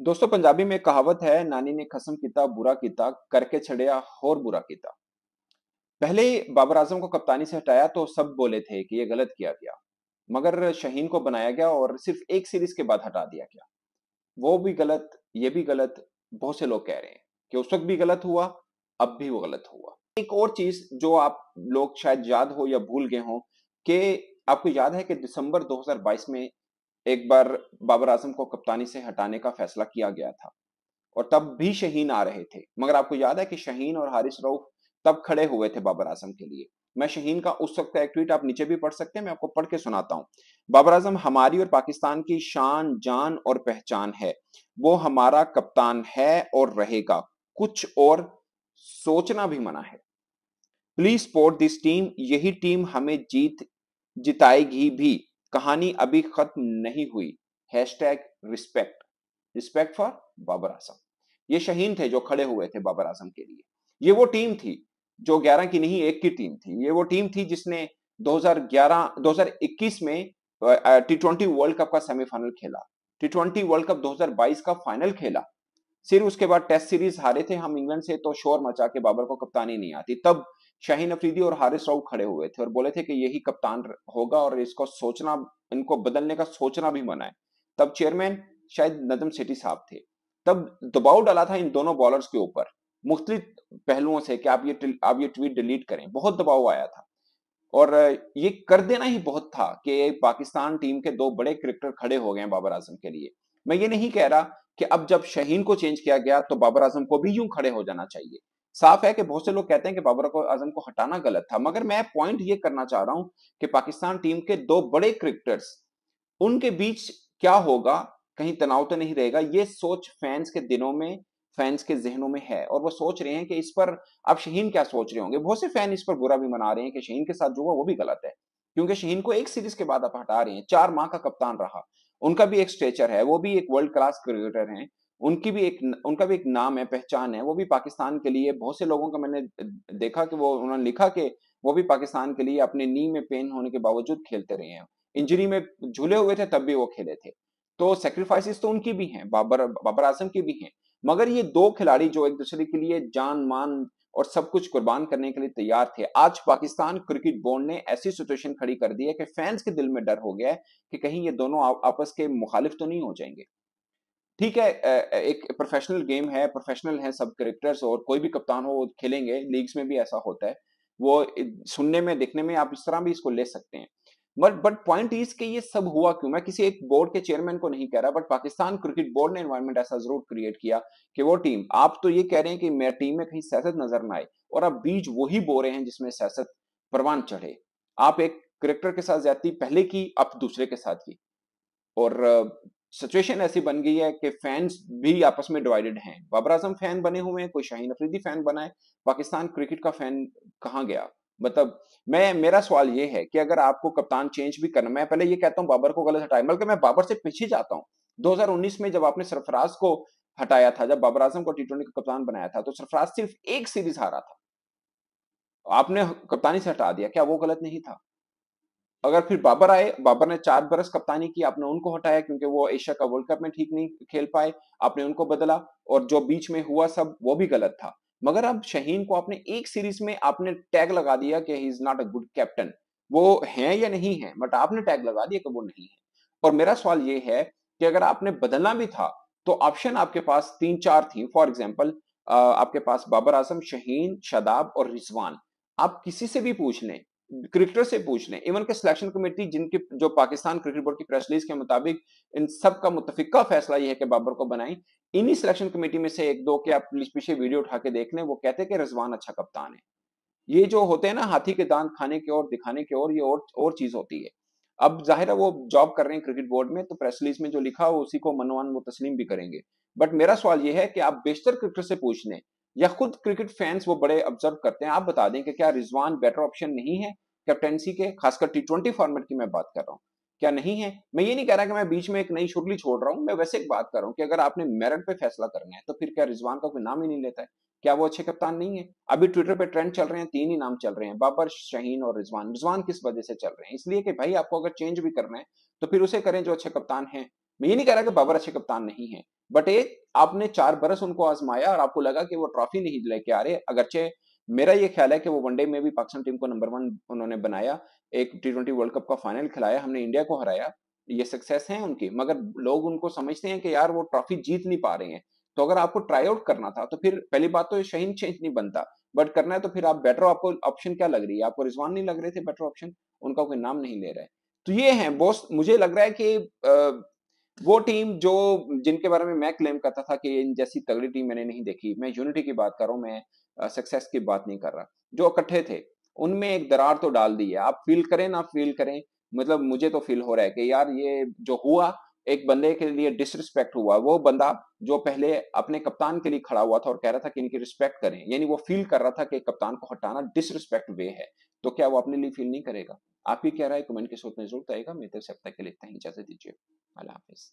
दोस्तों पंजाबी में एक कहावत है, नानी ने कसम किता बुरा किता करके छड़िया होर बुरा किता। पहले बाबर आजम को कप्तानी से हटाया तो सब बोले थे कि ये गलत किया गया, मगर शहीन को बनाया गया और सिर्फ एक सीरीज के बाद हटा दिया गया। वो भी गलत, ये भी गलत। बहुत से लोग कह रहे हैं कि उस वक्त भी गलत हुआ, अब भी वो गलत हुआ। एक और चीज जो आप लोग शायद याद हो या भूल गए हो कि आपको याद है कि दिसंबर 2022 में एक बार बाबर आजम को कप्तानी से हटाने का फैसला किया गया था और तब भी शहीन आ रहे थे। मगर आपको याद है कि शहीन और हारिस रऊफ तब खड़े हुए थे बाबर आजम के लिए। मैं शहीन का उस वक्त का एक ट्वीट आप नीचे भी पढ़ सकते हैं, मैं आपको पढ़ के सुनाता हूं। बाबर आजम हमारी और पाकिस्तान की शान, जान और पहचान है। वो हमारा कप्तान है और रहेगा। कुछ और सोचना भी मना है। Please support this team. यही टीम हमें जीत जिताएगी भी। कहानी अभी खत्म नहीं हुई। Hashtag respect. Respect for Babar Azam. ये शहीन थे जो खड़े हुए थे बाबर आजम के लिए। ये वो टीम थी जो 11 की नहीं, एक की टीम थी। ये वो टीम थी जिसने 2011 2021 में T20 वर्ल्ड कप का सेमीफाइनल खेला, T20 वर्ल्ड कप 2022 का फाइनल खेला। सिर्फ उसके बाद टेस्ट सीरीज हारे थे हम इंग्लैंड से, तो शोर मचा के बाबर को कप्तानी नहीं आती। तब शाहीन अफरीदी और हारिस राउफ खड़े हुए थे और बोले थे कि यही कप्तान होगा और इसको सोचना, इनको बदलने का सोचना भी मना है। तब चेयरमैन शायद नदम सेठी साहब थे। तब दबाव डाला था इन दोनों बॉलर्स के ऊपर मुख्तलिफ पहलुओं से कि आप ये ट्वीट डिलीट करें। बहुत दबाव आया था और ये कर देना ही बहुत था कि पाकिस्तान टीम के दो बड़े क्रिकेटर खड़े हो गए बाबर आजम के लिए। मैं ये नहीं कह रहा कि अब जब शहीन को चेंज किया गया तो बाबर आजम को भी यूं खड़े हो जाना चाहिए। साफ है कि बहुत से लोग कहते हैं कि बाबर आजम को हटाना गलत था, मगर मैं पॉइंट ये करना चाह रहा हूं कि पाकिस्तान टीम के दो बड़े क्रिकेटर्स, उनके बीच क्या होगा, कहीं तनाव तो नहीं रहेगा। ये सोच फैंस के दिनों में, फैंस के जहनों में है और वो सोच रहे हैं कि इस पर अब शहीन क्या सोच रहे होंगे। बहुत से फैन इस पर बुरा भी मना रहे हैं कि शहीन के साथ जो हुआ वो भी गलत है, क्योंकि शहीन को एक सीरीज के बाद आप हटा रहे हैं। 4 माह का कप्तान रहा, उनका भी एक स्टेचर है, वो भी एक वर्ल्ड क्लास क्रिकेटर हैं। उनका भी एक नाम है, पहचान है। वो भी पाकिस्तान के लिए, बहुत से लोगों का मैंने देखा कि वो उन्होंने लिखा कि वो भी पाकिस्तान के लिए अपने नी में पेन होने के बावजूद खेलते रहे हैं। इंजरी में झूले हुए थे तब भी वो खेले थे। तो सेक्रीफाइसेस तो उनकी भी हैं, बाबर आजम की भी हैं। मगर ये दो खिलाड़ी जो एक दूसरे के लिए जान मान और सब कुछ कुर्बान करने के लिए तैयार थे, आज पाकिस्तान क्रिकेट बोर्ड ने ऐसी सिचुएशन खड़ी कर दी है कि फैंस के दिल में डर हो गया है कि कहीं ये दोनों आपस के मुखालिफ तो नहीं हो जाएंगे। ठीक है, एक प्रोफेशनल गेम है, प्रोफेशनल है सब क्रिकेटर्स, और कोई भी कप्तान हो खेलेंगे, लीग्स में भी ऐसा होता है। वो सुनने में, देखने में आप इस तरह भी इसको ले सकते हैं। बट पॉइंट इज कि ये सब हुआ क्यों। मैं किसी एक बोर्ड के चेयरमैन को नहीं कह रहा, बट पाकिस्तान क्रिकेट बोर्ड ने एनवायरनमेंट ऐसा जरूर क्रिएट किया कि वो टीम, आप तो ये कह रहे हैं कि मेरी टीम में कहीं सियासत नजर ना आए, और आप बीज वही बो रहे हैं जिसमें सियासत परवान चढ़े। आप एक क्रिकेटर के साथ ज्यादती पहले की, आप दूसरे के साथ की, और सिचुएशन ऐसी बन गई है कि फैंस भी आपस में डिवाइडेड हैं। बाबर आजम फैन बने हुए हैं, कोई शाहीन अफरीदी फैन बना है, पाकिस्तान क्रिकेट का फैन कहाँ गया। मतलब मेरा सवाल ये है कि अगर आपको कप्तान चेंज भी करना, मैं पहले ये कहता हूँ बाबर को गलत हटाए, बल्कि मैं बाबर से पीछे जाता हूँ। 2019 में जब आपने सरफराज को हटाया था, जब बाबर आजम को T20 का कप्तान बनाया था, तो सरफराज सिर्फ एक सीरीज हारा था, आपने कप्तानी से हटा दिया। क्या वो गलत नहीं था? अगर फिर बाबर आए, बाबर ने 4 बरस कप्तानी की, आपने उनको हटाया क्योंकि वो एशिया का वर्ल्ड कप में ठीक नहीं खेल पाए, आपने उनको बदला, और जो बीच में हुआ सब वो भी गलत था। मगर अब शहीन को आपने एक सीरीज में आपने टैग लगा दिया कि he is not a good captain. वो है या नहीं है, बट आपने टैग लगा दिया कि वो नहीं है। और मेरा सवाल ये है कि अगर आपने बदलना भी था तो ऑप्शन आपके पास 3-4 थी। फॉर एग्जाम्पल, आपके पास बाबर आजम, शहीन, शादाब और रिजवान। आप किसी से भी पूछ लें, क्रिकेटर से पूछ लें, इवन के सिलेक्शन कमेटी, जिनकी जो पाकिस्तान क्रिकेट बोर्ड की प्रेस रिलीज के मुताबिक इन सब का मुत्तफिका फैसला यह है कि बाबर को बनाएं, इन्हीं सिलेक्शन कमेटी में से एक दो के आप पीछे वीडियो उठा के देख लें, वो कहते हैं कि रिजवान अच्छा कप्तान है। ये जो होते हैं ना हाथी के दांत खाने की ओर, दिखाने की ओर, ये और चीज होती है। अब जाहिर है वो जॉब कर रहे हैं क्रिकेट बोर्ड में, तो प्रेस रिलीज में जो लिखा हो उसी को मनवान वो तस्लीम भी करेंगे। बट मेरा सवाल ये है कि आप बेशतर क्रिकेटर से पूछ लें, या खुद क्रिकेट फैंस वो बड़े ऑब्जर्व करते हैं, आप बता दें कि क्या रिजवान बेटर ऑप्शन नहीं है कैप्टेंसी के, खासकर T20 फॉर्मेट की मैं बात कर रहा हूँ। क्या नहीं है? मैं ये नहीं कह रहा कि मैं बीच में एक नई शुगली छोड़ रहा हूँ, मैं वैसे एक बात कर रहा हूँ कि अगर आपने मेरिट पे फैसला करना है तो फिर क्या रिजवान का कोई नाम ही नहीं लेता है? क्या वो अच्छे कप्तान नहीं है? अभी ट्विटर पे ट्रेंड चल रहे हैं, 3 ही नाम चल रहे हैं, बाबर, शाहीन और रिजवान। रिजवान किस वजह से चल रहे हैं? इसलिए कि भाई आपको अगर चेंज भी करना है तो फिर उसे करें जो अच्छे कप्तान हैं। मैं ये नहीं कह रहा कि बाबर अच्छे कप्तान नहीं है, बट एक आपने 4 बरस उनको आजमाया और आपको लगा कि वो ट्रॉफी नहीं लेके आ रहे। अगरचे मेरा ये ख्याल है कि वो वनडे में भी पाकिस्तान टीम को नंबर 1 उन्होंने बनाया, एक T20 वर्ल्ड कप का फाइनल खिलाया, हमने इंडिया को हराया, ये सक्सेस है उनकी। मगर लोग उनको समझते हैं कि यार वो ट्रॉफी जीत नहीं पा रहे हैं। तो अगर आपको ट्राई आउट करना था तो फिर पहली बात तो ये शाहीन चेंज नहीं बनता, बट करना है तो फिर आप बेटर, आपको ऑप्शन क्या लग रही है? आपको रिजवान नहीं लग रहे थे बेटर ऑप्शन? उनका कोई नाम नहीं ले रहा है। तो ये है बॉस, मुझे लग रहा है कि वो टीम जो जिनके बारे में मैं क्लेम करता था कि इन जैसी तगड़ी टीम मैंने नहीं देखी, मैं यूनिटी की बात कर रहा हूँ, मैं सक्सेस की बात नहीं कर रहा, जो इकट्ठे थे उनमें एक दरार तो डाल दी है। आप फील करें ना फील करें, मतलब मुझे तो फील हो रहा है कि यार ये जो हुआ, एक बंदे के लिए डिसरिस्पेक्ट हुआ। वो बंदा जो पहले अपने कप्तान के लिए खड़ा हुआ था और कह रहा था कि इनकी रिस्पेक्ट करें, यानी वो फील कर रहा था कि कप्तान को हटाना डिसरिस्पेक्ट वे है, तो क्या वो अपने लिए फील नहीं करेगा? आप ही क्या राय, कमेंट के सूत्र में जरूर आएगा। मेरे से अब तक के लिए इतना ही, इजाजत दीजिए। अल्लाह हाफिज।